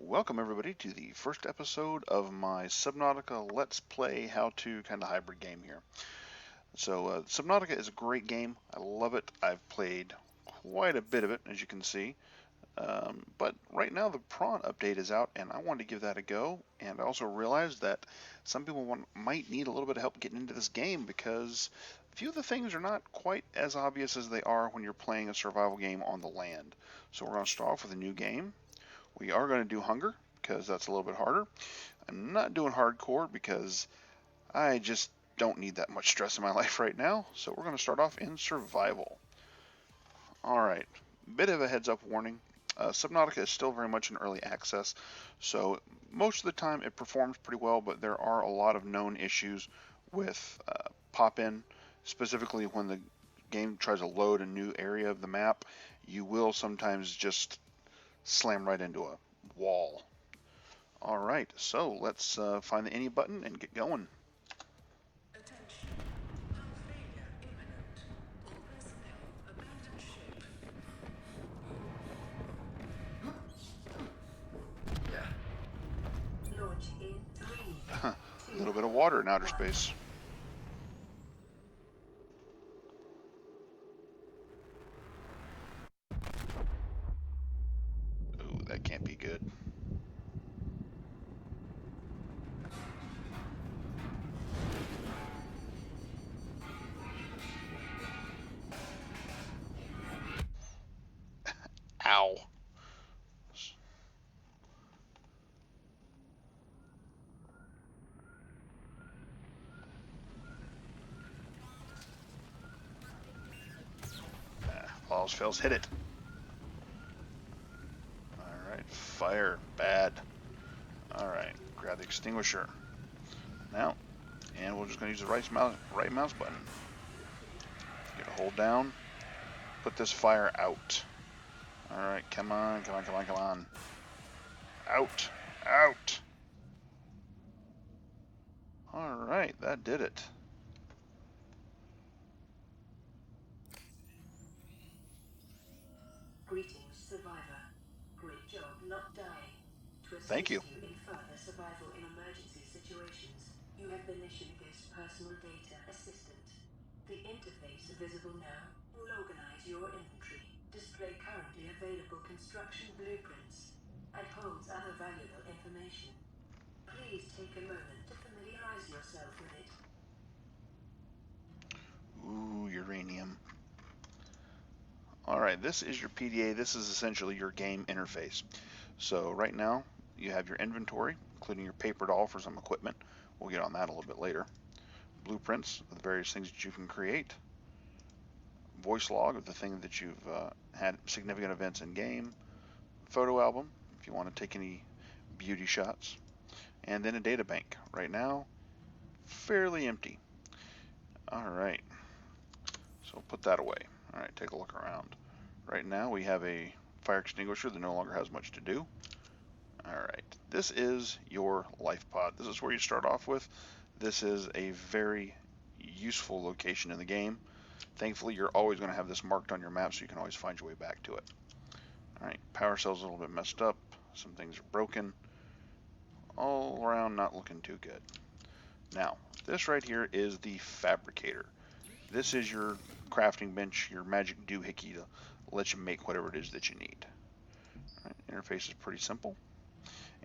Welcome everybody to the first episode of my Subnautica Let's Play how to kind of hybrid game here. Subnautica is a great game. I love it. I've played quite a bit of it, as you can see. But right now the prawn update is out, and I wanted to give that a go. And I also realized that some people might need a little bit of help getting into this game because a few of the things are not quite as obvious as they are when you're playing a survival game on the land. So we're going to start off with a new game. We are going to do hunger because that's a little bit harder. I'm not doing hardcore because I just don't need that much stress in my life right now. So we're going to start off in survival. All right, bit of a heads up warning. Subnautica is still very much in early access, so most of the time it performs pretty well, but there are a lot of known issues with pop-in, specifically when the game tries to load a new area of the map. You will sometimes just slam right into a wall. All right, so let's find the any button and get going. Attention. Hull failure imminent. All personnel abandon ship. Launch in 3, A 2, little bit of water in outer 1. space. Ooh, that can't be good. Ow. All else fails, hit it. All right, fire, bad. All right, grab the extinguisher. Now, and we're just gonna use the right mouse button. Get a hold down, put this fire out. All right, come on, come on, come on, come on. Out, out. All right, that did it. Greetings, survivor. Great job not dying. To Thank assist you. you in further survival in emergency situations, you have been issued this personal data assistant. The interface visible now will organize your inventory, display currently available construction blueprints, and holds other valuable information. Please take a moment to familiarize yourself with it. Ooh, uranium. All right, this is your PDA. This is essentially your game interface. So right now you have your inventory, including your paper doll for some equipment. We'll get on that a little bit later. Blueprints of the various things that you can create. Voice log of the thing that you've had significant events in game. Photo album if you want to take any beauty shots. And then a data bank. Right now, fairly empty. All right, so put that away. All right, take a look around. Right now we have a fire extinguisher that no longer has much to do. All right, this is your life pod. This is where you start off with. This is a very useful location in the game. Thankfully, you're always going to have this marked on your map so you can always find your way back to it. All right, power cell's a little bit messed up. Some things are broken. All around not looking too good. Now, this right here is the fabricator. This is your crafting bench, your magic doohickey to let you make whatever it is that you need. All right, interface is pretty simple.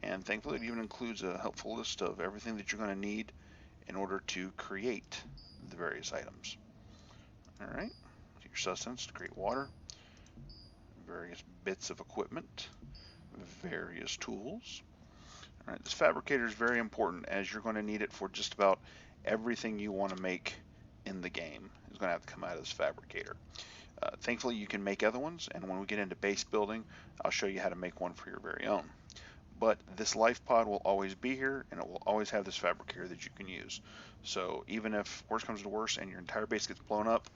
And thankfully it even includes a helpful list of everything that you're going to need in order to create the various items. Alright, your sustenance to create water, various bits of equipment, various tools. Alright, this fabricator is very important as you're going to need it for just about everything you want to make in the game is going to have to come out of this fabricator. Thankfully you can make other ones, and when we get into base building I'll show you how to make one for your very own. But this life pod will always be here, and it will always have this fabricator that you can use. So even if worse comes to worse and your entire base gets blown up,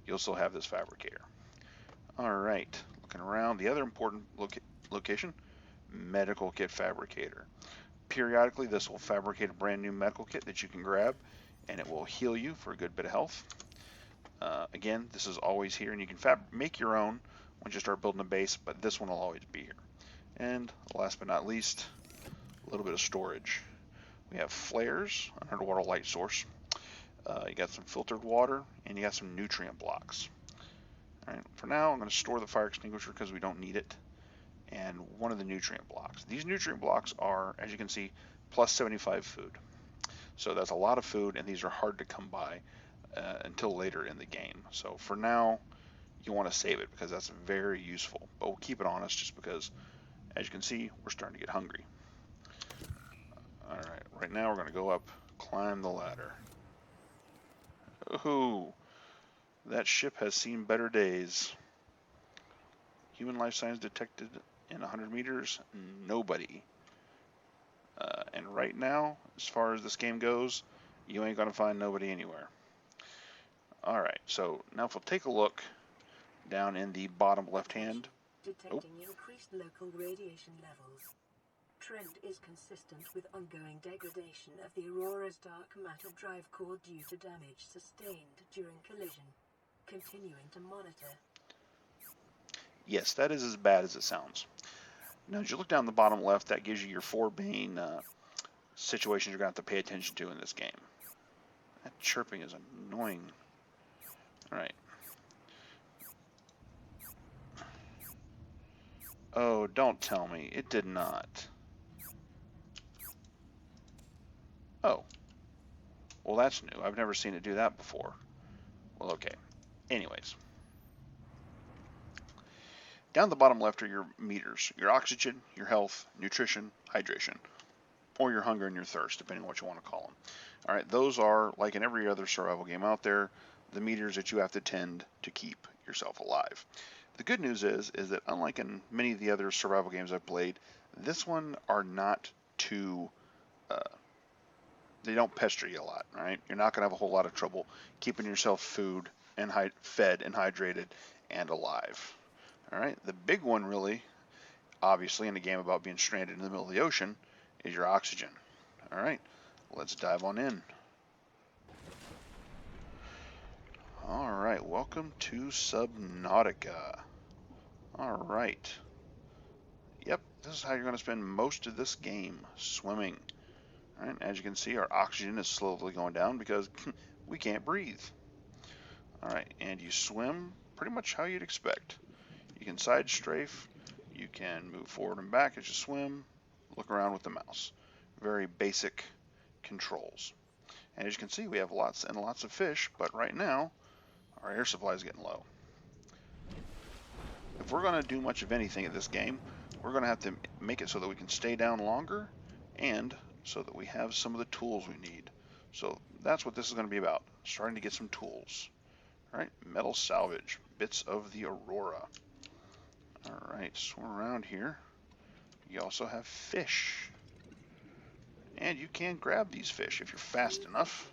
you'll still have this fabricator. All right, looking around, the other important location, medical kit fabricator. Periodically, this will fabricate a brand new medical kit that you can grab, and it will heal you for a good bit of health. Again, this is always here, and you can make your own once you start building a base, but this one will always be here. And last but not least, a little bit of storage. We have flares, an underwater light source. You got some filtered water, and you got some nutrient blocks. All right, for now, I'm going to store the fire extinguisher because we don't need it, and one of the nutrient blocks. These nutrient blocks are, as you can see, plus 75 food. So that's a lot of food, and these are hard to come by until later in the game. So for now, you want to save it because that's very useful. But we'll keep it on us just because, as you can see, we're starting to get hungry. All right now we're going to go up, climb the ladder. Ooh, that ship has seen better days. Human life signs detected in 100 meters, nobody. And right now, as far as this game goes, you ain't gonna find nobody anywhere. Alright, so now if we'll take a look down in the bottom left hand. Detecting increased local radiation levels. Trend is consistent with ongoing degradation of the Aurora's dark matter drive core due to damage sustained during collision. Continuing to monitor. Yes, that is as bad as it sounds. Now, as you look down the bottom left, that gives you your 4 main situations you're going to have to pay attention to in this game. That chirping is annoying. Alright. Oh, don't tell me. It did not. Oh. Well, that's new. I've never seen it do that before. Well, okay. Anyways. Down the bottom left are your meters. Your oxygen, your health, nutrition, hydration. Or your hunger and your thirst, depending on what you want to call them. Alright, those are, like in every other survival game out there, the meters that you have to tend to keep yourself alive. The good news is that unlike in many of the other survival games I've played, this one are not too, they don't pester you a lot, right? You're not going to have a whole lot of trouble keeping yourself fed and hydrated and alive. Alright, the big one really, obviously in a game about being stranded in the middle of the ocean, is your oxygen. Alright, let's dive on in. Alright, welcome to Subnautica. Alright. Yep, this is how you're going to spend most of this game, swimming. Alright, as you can see, our oxygen is slowly going down because we can't breathe. Alright, and you swim pretty much how you'd expect. You can side strafe, you can move forward and back as you swim, look around with the mouse. Very basic controls. And as you can see, we have lots and lots of fish, but right now, our air supply is getting low. If we're going to do much of anything at this game, we're going to have to make it so that we can stay down longer and so that we have some of the tools we need. So that's what this is going to be about, starting to get some tools. Alright, metal salvage, bits of the Aurora. Alright, swim around here. You also have fish. And you can grab these fish if you're fast enough.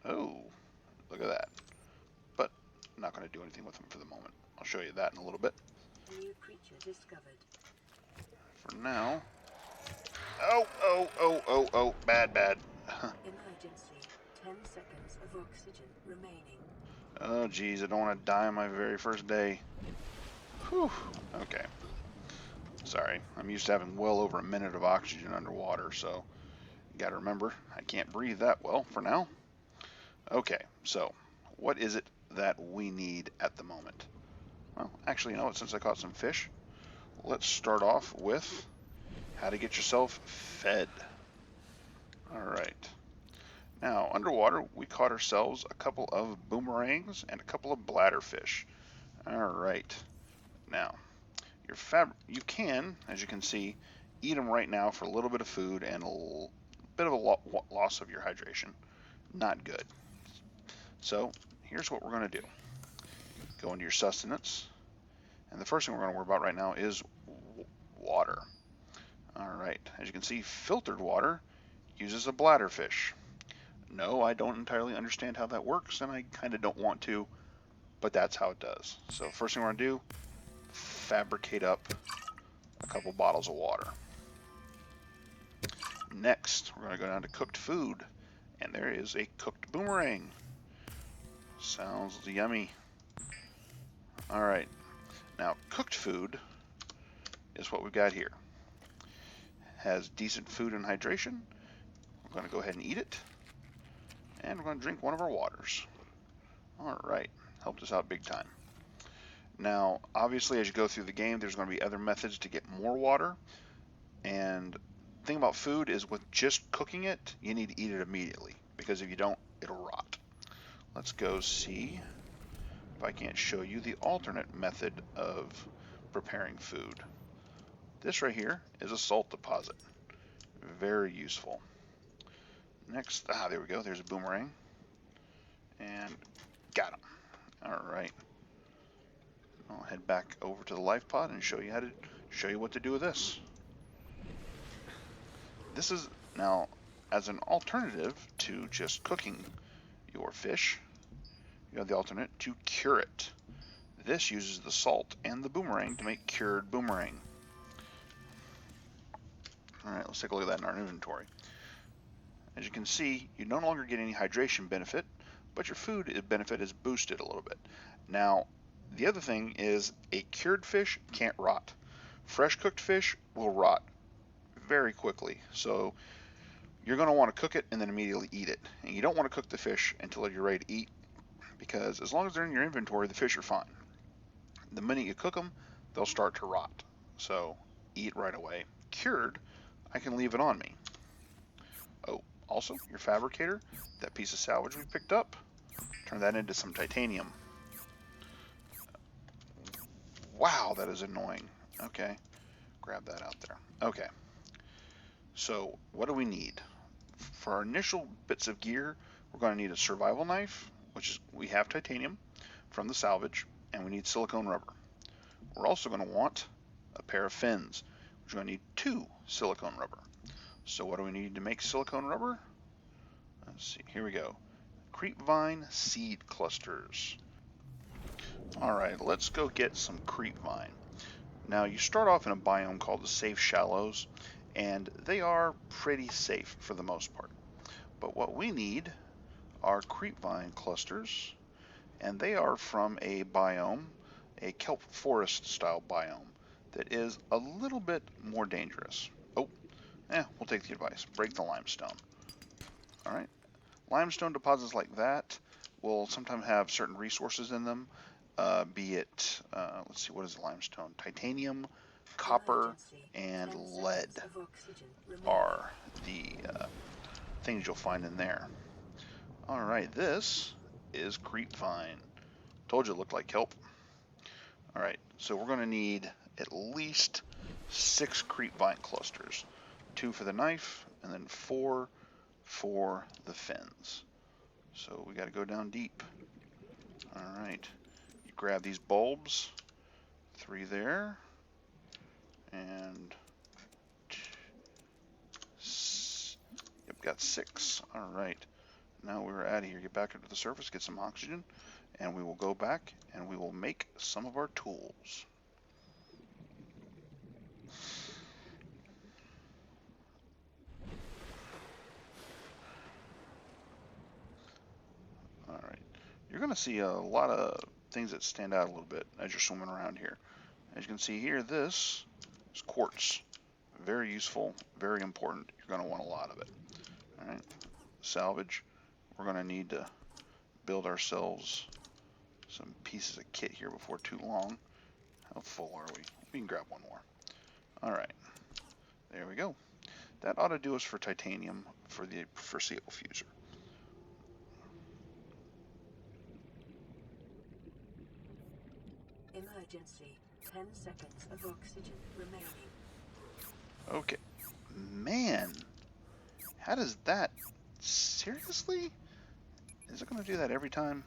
Oh, look at that. But I'm not going to do anything with them for the moment. I'll show you that in a little bit. New creature discovered. For now. Oh, bad. Emergency. 10 seconds of oxygen remaining. Oh, geez, I don't want to die on my very first day. Whew, okay. Sorry, I'm used to having well over a minute of oxygen underwater, so you gotta remember, I can't breathe that well for now. Okay, so what is it that we need at the moment? Well, actually, you know what, since I caught some fish, let's start off with how to get yourself fed. Alright. Now, underwater, we caught ourselves a couple of boomerangs and a couple of bladderfish. Alright. Now, you can, as you can see, eat them right now for a little bit of food and a bit of a loss of your hydration. Not good. So, here's what we're going to do. Go into your sustenance, and the first thing we're going to worry about right now is water. Alright, as you can see, filtered water uses a bladderfish. No, I don't entirely understand how that works, and I kind of don't want to, but that's how it does. So first thing we're going to do, fabricate up a couple bottles of water. Next, we're going to go down to cooked food, and there is a cooked boomerang. Sounds yummy. Alright, now cooked food is what we've got here. Has decent food and hydration. We're going to go ahead and eat it. And we're going to drink one of our waters. All right, helped us out big time. Now, obviously, as you go through the game, there's going to be other methods to get more water. And the thing about food is with just cooking it, you need to eat it immediately, because if you don't, it'll rot. Let's go see if I can't show you the alternate method of preparing food. This right here is a salt deposit. Very useful. Next, there we go. There's a boomerang. And got him. All right. I'll head back over to the life pod and show you what to do with this. This is now as an alternative to just cooking your fish. You have the alternate to cure it. This uses the salt and the boomerang to make cured boomerang. All right, let's take a look at that in our inventory. As you can see, you no longer get any hydration benefit, but your food benefit is boosted a little bit. Now, the other thing is a cured fish can't rot. Fresh cooked fish will rot very quickly. So you're going to want to cook it and then immediately eat it. And you don't want to cook the fish until you're ready to eat, because as long as they're in your inventory, the fish are fine. The minute you cook them, they'll start to rot. So eat right away. Cured, I can leave it on me. Oh, also, your fabricator, that piece of salvage we picked up, turn that into some titanium. Wow, that is annoying. Okay, grab that out there. Okay, so what do we need? For our initial bits of gear, we're going to need a survival knife, which is, we have titanium from the salvage, and we need silicone rubber. We're also going to want a pair of fins, which we're going to need 2 silicone rubber. So what do we need to make silicone rubber? Let's see, here we go. Creepvine seed clusters. Alright, let's go get some creepvine. Now, you start off in a biome called the safe shallows, and they are pretty safe for the most part. But what we need are creepvine clusters, and they are from a biome, a kelp forest style biome, that is a little bit more dangerous. Oh, we'll take the advice. Break the limestone. Alright. Limestone deposits like that will sometimes have certain resources in them, be it, let's see, what is limestone? Titanium, copper, and lead are the things you'll find in there. Alright, this is creepvine. Told you it looked like kelp. Alright, so we're going to need at least 6 creepvine clusters. 2 for the knife, and then 4 for the fins. So we got to go down deep. Alright, you grab these bulbs, 3 there, and yep, got 6. Alright, now we're out of here. Get back up to the surface, get some oxygen, and we will go back and we will make some of our tools. Alright, you're going to see a lot of things that stand out a little bit as you're swimming around here. As you can see here, this is quartz. Very useful, very important. You're going to want a lot of it. Alright, salvage. We're going to need to build ourselves some pieces of kit here before too long. How full are we? We can grab one more. Alright, there we go. That ought to do us for titanium for the foreseeable future. Emergency. 10 seconds of oxygen remaining. Okay. Man, how does that... Seriously? Is it going to do that every time?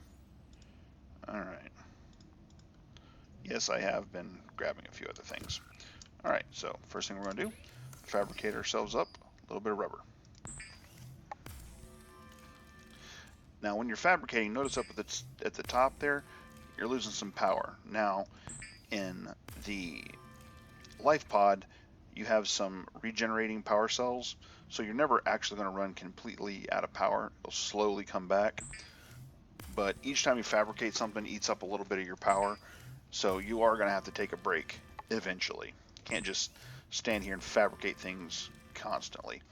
Alright. Yes, I have been grabbing a few other things. Alright, so first thing we're going to do, fabricate ourselves up a little bit of rubber. Now when you're fabricating, notice up at the top there, you're losing some power. Now in the life pod, you have some regenerating power cells, so you're never actually going to run completely out of power. It'll slowly come back, but each time you fabricate something, it eats up a little bit of your power, so you are going to have to take a break eventually. can't just stand here and fabricate things constantly.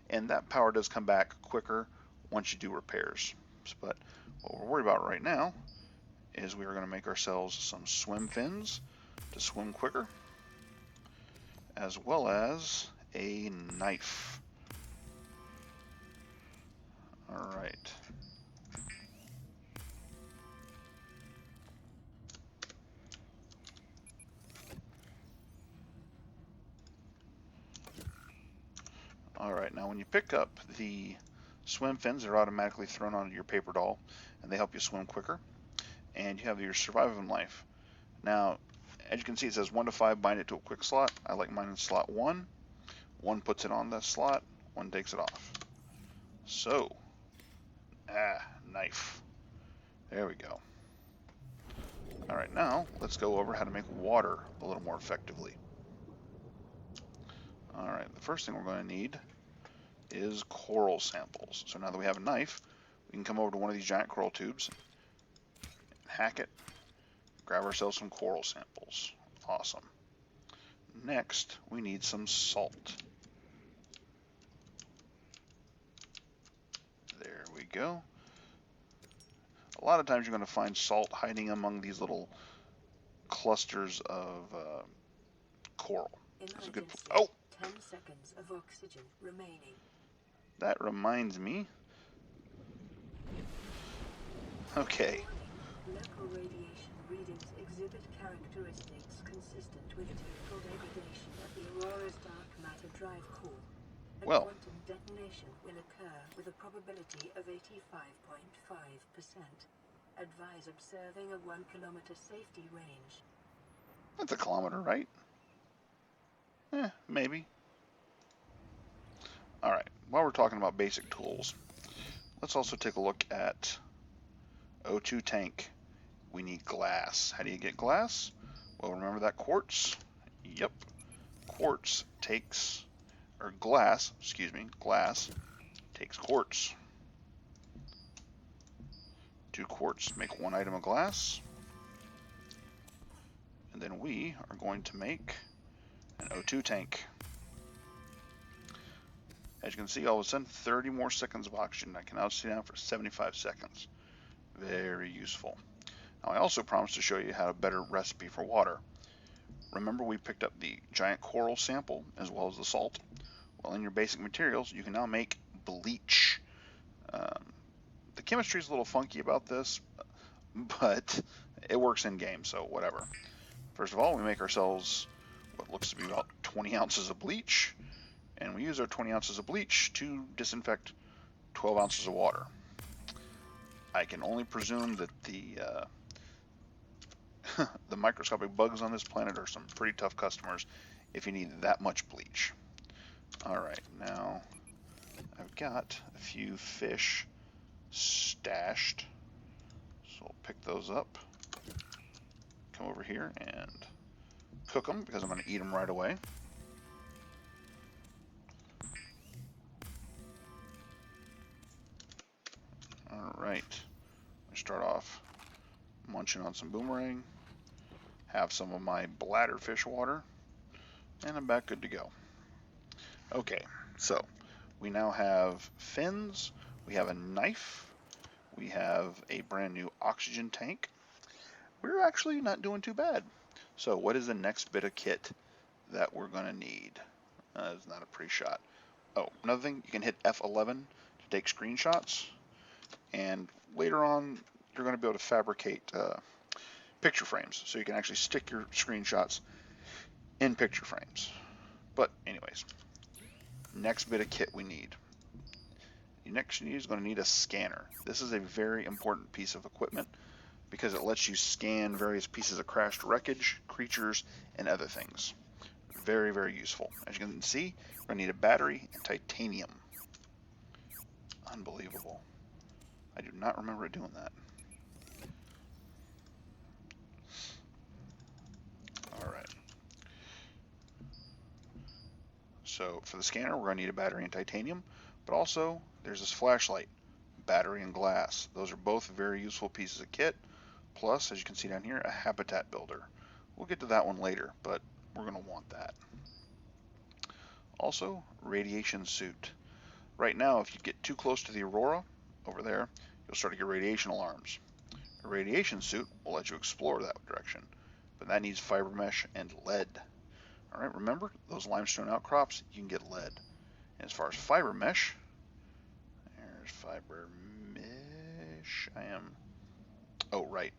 And that power does come back quicker once you do repairs. But what we're worried about right now is we are going to make ourselves some swim fins to swim quicker, as well as a knife. All right. All right, now when you pick up the swim fins, they're automatically thrown onto your paper doll, and they help you swim quicker. And you have your survival life. Now, as you can see, it says 1 to 5, bind it to a quick slot. I like mine in slot 1. 1 puts it on the slot, 1 takes it off. So, knife. There we go. All right, now let's go over how to make water a little more effectively. All right, the first thing we're going to need is coral samples. So now that we have a knife, we can come over to one of these giant coral tubes, hack it, grab ourselves some coral samples. Awesome. Next, we need some salt. There we go. A lot of times you're going to find salt hiding among these little clusters of coral. That's a good. Oh! 10 seconds of oxygen remaining. That reminds me. Okay. Local radiation readings exhibit characteristics consistent with typical degradation of the Aurora's dark matter drive core. A Well, quantum detonation will occur with a probability of 85.5%. Advise observing a 1 kilometer safety range. that's a kilometer, right? Maybe. All right, while we're talking about basic tools, let's also take a look at O2 tank. We need glass. How do you get glass? Well, remember that quartz? Yep. Quartz takes, or glass, excuse me, glass takes quartz. 2 quartz make 1 item of glass. And then we are going to make an O2 tank. As you can see, all of a sudden, 30 more seconds of oxygen. I can now sit down for 75 seconds. Very useful. Now, I also promised to show you how a better recipe for water. Remember, we picked up the giant coral sample as well as the salt. Well, in your basic materials, you can now make bleach. The chemistry is a little funky about this, but it works in game, so whatever. First of all, we make ourselves what looks to be about 20 ounces of bleach, and we use our 20 ounces of bleach to disinfect 12 ounces of water. I can only presume that the the microscopic bugs on this planet are some pretty tough customers if you need that much bleach. Alright, now I've got a few fish stashed, so we'll pick those up, come over here and cook them because I'm going to eat them right away. Alright, I start off munching on some boomerang, have some of my bladderfish water, and I'm back good to go. Okay, so we now have fins, we have a knife, we have a brand new oxygen tank. We're actually not doing too bad. So what is the next bit of kit that we're going to need? It's not a pre-shot. Oh, another thing, you can hit F11 to take screenshots, and later on you're going to be able to fabricate picture frames, so you can actually stick your screenshots in picture frames. But anyways, next bit of kit we need. The next you need is going to need a scanner. This is a very important piece of equipment because it lets you scan various pieces of crashed wreckage, creatures, and other things. Very, very useful. As you can see, we're going to need a battery and titanium. Unbelievable. I do not remember it doing that. Alright. So for the scanner, we're going to need a battery and titanium, but also there's this flashlight, battery and glass. Those are both very useful pieces of kit. Plus, as you can see down here, a habitat builder. We'll get to that one later, but we're going to want that. Also, radiation suit. Right now, if you get too close to the aurora over there, you'll start to get radiation alarms. A radiation suit will let you explore that direction, but that needs fiber mesh and lead. All right, remember those limestone outcrops? You can get lead. And as far as fiber mesh, there's fiber mesh. Oh, right.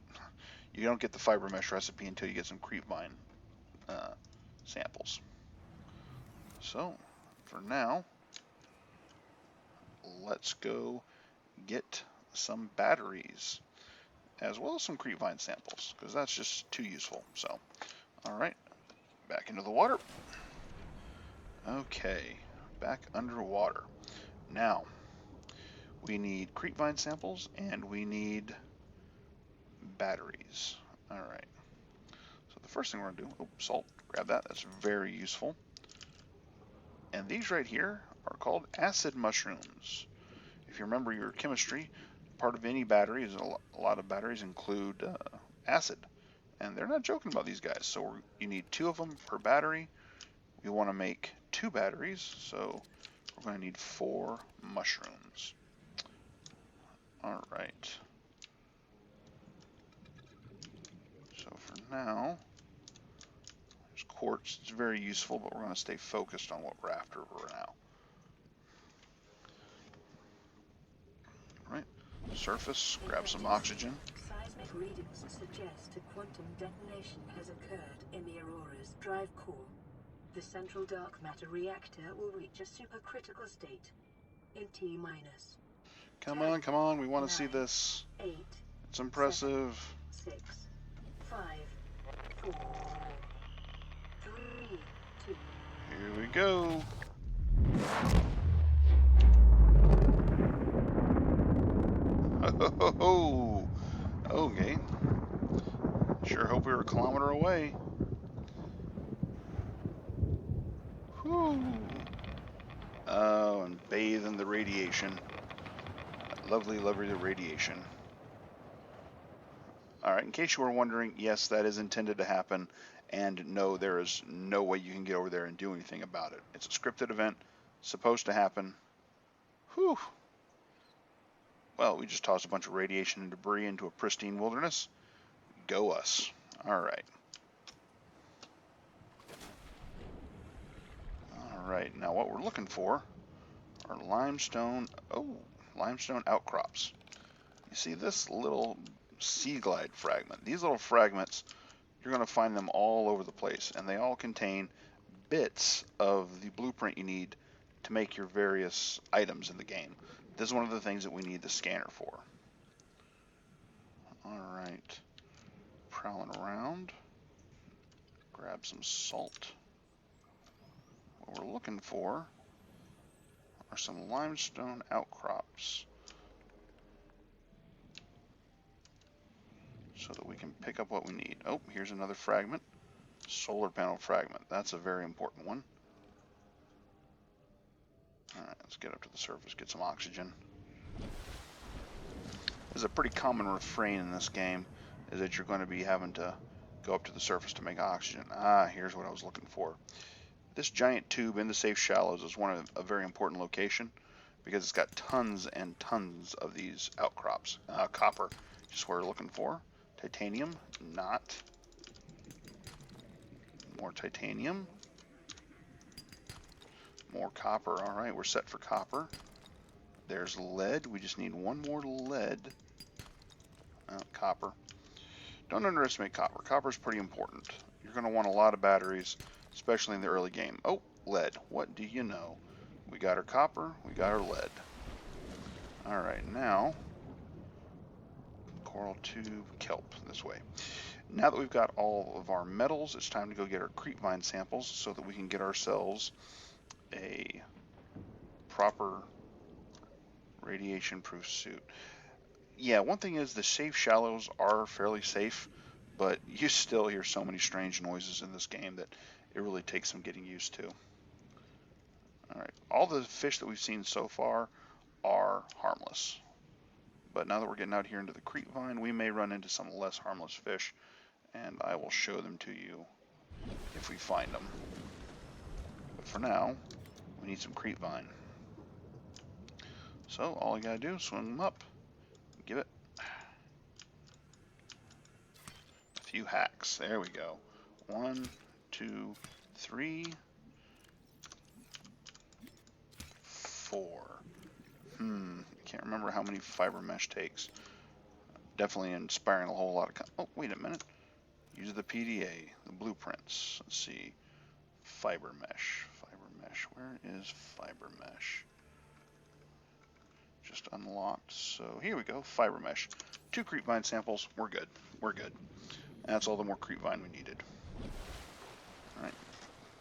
You don't get the fiber mesh recipe until you get some creepvine samples. So, for now, let's go get some batteries as well as some creepvine samples because that's just too useful. So, all right, back into the water. Okay, back underwater. Now, we need creepvine samples and we need batteries. All right. So the first thing we're gonna do, salt, grab that. That's very useful. And these right here are called acid mushrooms. If you remember your chemistry, part of any battery is a lot of batteries include acid, and they're not joking about these guys. So you need 2 of them per battery. We want to make 2 batteries, so we're going to need 4 mushrooms. All right. So for now, there's quartz. It's very useful, but we're going to stay focused on what we're after for now. All right. Surface. Grab some oxygen. Seismic readings suggest a quantum detonation has occurred in the Aurora's drive core. The central dark matter reactor will reach a supercritical state in T-. Come 10, on, come on. We want to 9, see this. 8, It's impressive. 7, 6, 5, 4, 3, 2. Here we go. Oh, okay. Sure hope we were a kilometer away. Whew. Oh, and bathe in the radiation. Lovely, lovely radiation. All right, in case you were wondering, yes, that is intended to happen. And no, there is no way you can get over there and do anything about it. It's a scripted event, supposed to happen. Whew. Well, we just tossed a bunch of radiation and debris into a pristine wilderness. Go us. All right. All right, now what we're looking for are limestone outcrops. You see this little sea glide fragment. These little fragments, you're going to find them all over the place, and they all contain bits of the blueprint you need to make your various items in the game. This is one of the things that we need the scanner for. All right, prowling around, grab some salt. What we're looking for are some limestone outcrops so that we can pick up what we need. Oh, here's another fragment. Solar panel fragment. That's a very important one. Alright, let's get up to the surface, get some oxygen. There's a pretty common refrain in this game, is that you're going to be having to go up to the surface to make oxygen. Ah, here's what I was looking for. This giant tube in the safe shallows is a very important location because it's got tons and tons of these outcrops. Copper, just what we're looking for. Titanium, not. More titanium. More copper. All right, we're set for copper. There's lead. We just need one more lead. Copper. Don't underestimate copper. Copper's pretty important. You're going to want a lot of batteries, especially in the early game. Oh, lead. What do you know? We got our copper. We got our lead. All right, now coral tube, kelp, this way. Now that we've got all of our metals, it's time to go get our creepvine samples so that we can get ourselves a proper radiation-proof suit. Yeah, one thing is the safe shallows are fairly safe, but you still hear so many strange noises in this game that it really takes some getting used to. All right, all the fish that we've seen so far are harmless. But now that we're getting out here into the creepvine, we may run into some less harmless fish, and I will show them to you if we find them. But for now, We need some creepvine. So all you gotta do is swing them up, give it a few hacks. There we go. 1, 2, 3, 4. I can't remember how many fiber mesh takes. Definitely inspiring a whole lot of. Oh, wait a minute. Use the PDA, the blueprints. Let's see. Fiber mesh. Fiber mesh. Where is fiber mesh? Just unlocked. So here we go. Fiber mesh. 2 creepvine samples. We're good. We're good. That's all the more creepvine we needed. Alright.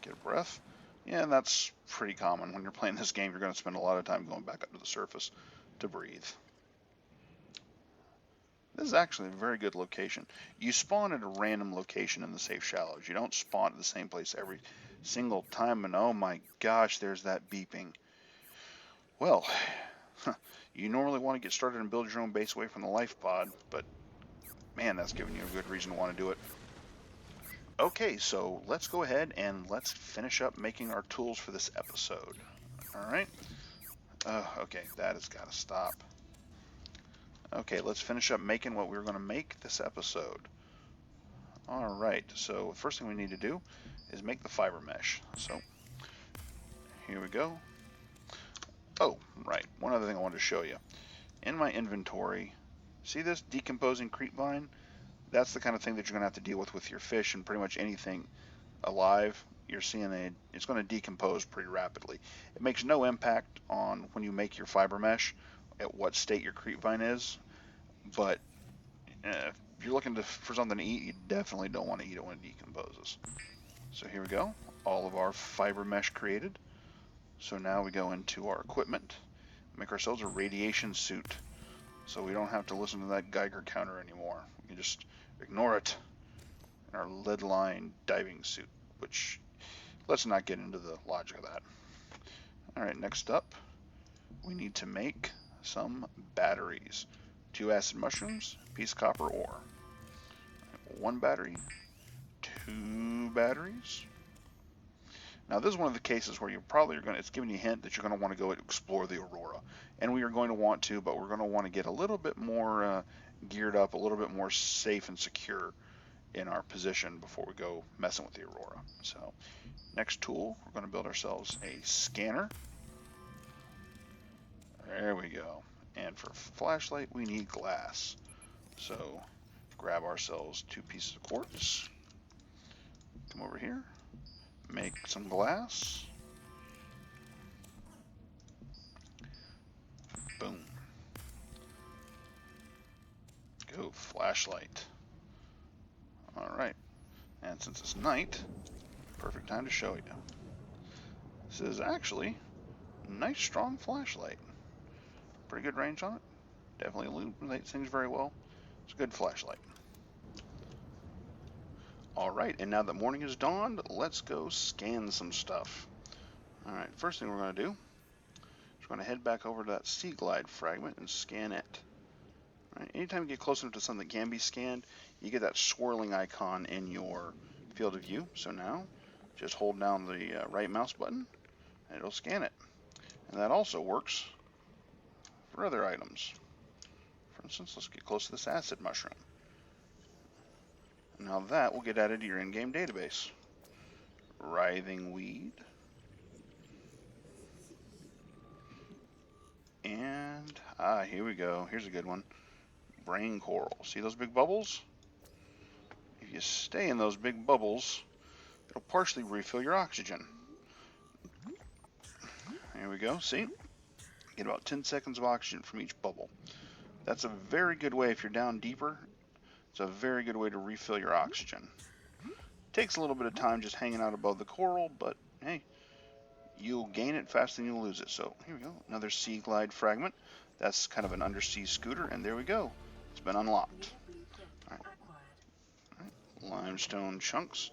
Get a breath. Yeah, and that's pretty common. When you're playing this game, you're going to spend a lot of time going back up to the surface to breathe. This is actually a very good location. You spawn at a random location in the safe shallows. You don't spawn at the same place every single time, and oh my gosh, there's that beeping. Well, you normally want to get started and build your own base away from the life pod, but man, that's giving you a good reason to want to do it. Okay, so let's go ahead and let's finish up making our tools for this episode. Alright. Okay, that has got to stop. Okay, let's finish up making what we were going to make this episode. Alright, so the first thing we need to do is make the fiber mesh. So, here we go. Oh, right, one other thing I wanted to show you. In my inventory, see this decomposing creepvine? That's the kind of thing that you're going to have to deal with your fish and pretty much anything alive. You're seeing it's going to decompose pretty rapidly. It makes no impact on when you make your fiber mesh at what state your creepvine is, but if you're looking for something to eat, you definitely don't want to eat it when it decomposes. So here we go, all of our fiber mesh created. So now we go into our equipment, make ourselves a radiation suit, so we don't have to listen to that Geiger counter anymore. We can just ignore it in our lead line diving suit, which, let's not get into the logic of that. Alright, next up, we need to make some batteries. 2 acid mushrooms, piece of copper ore. 1 battery, 2 batteries. Now this is one of the cases where it's giving you a hint that you're going to want to go explore the aurora. And we are going to want to, but we're going to want to get a little bit more geared up, a little bit more safe and secure in our position before we go messing with the aurora. So next tool, we're going to build ourselves a scanner. There we go. And for flashlight, we need glass. So grab ourselves 2 pieces of quartz. Come over here. Make some glass. Boom. Go flashlight. Alright. And since it's night, perfect time to show you. This is actually a nice strong flashlight. Pretty good range on it. Definitely illuminates things very well. It's a good flashlight. Alright, and now that morning has dawned, let's go scan some stuff. Alright, first thing we're going to do is we're going to head back over to that sea glide fragment and scan it. Alright, anytime you get close enough to something that can be scanned, you get that swirling icon in your field of view. So now, just hold down the right mouse button and it'll scan it. And that also works for other items. For instance, let's get close to this acid mushroom. Now that will get added to your in-game database. Writhing weed. And, here we go. Here's a good one. Brain coral. See those big bubbles? If you stay in those big bubbles, it'll partially refill your oxygen. Here we go. See? Get about 10 seconds of oxygen from each bubble. That's a very good way, if you're down deeper, it's a very good way to refill your oxygen. Takes a little bit of time just hanging out above the coral, but hey, you'll gain it faster than you'll lose it. So here we go, another sea glide fragment. That's kind of an undersea scooter, and there we go. It's been unlocked. All right. Limestone chunks.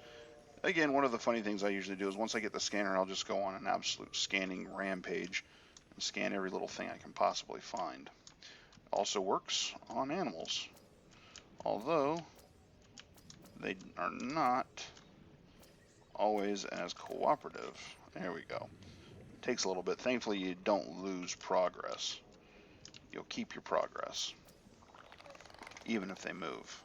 Again, one of the funny things I usually do is once I get the scanner, I'll just go on an absolute scanning rampage and scan every little thing I can possibly find. Also works on animals, although they are not always as cooperative. There we go. Takes a little bit. Thankfully, you don't lose progress. You'll keep your progress, even if they move.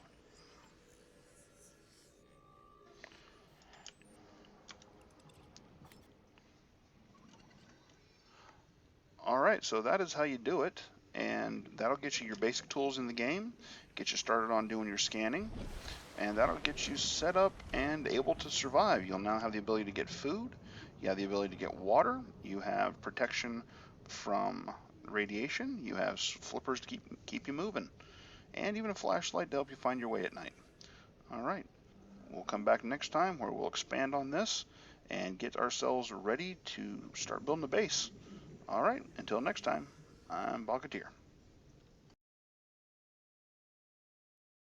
Alright, so that is how you do it, and that'll get you your basic tools in the game, get you started on doing your scanning, and that'll get you set up and able to survive. You'll now have the ability to get food, you have the ability to get water, you have protection from radiation, you have flippers to keep you moving, and even a flashlight to help you find your way at night. Alright, we'll come back next time where we'll expand on this and get ourselves ready to start building a base. All right, until next time, I'm Balkatir.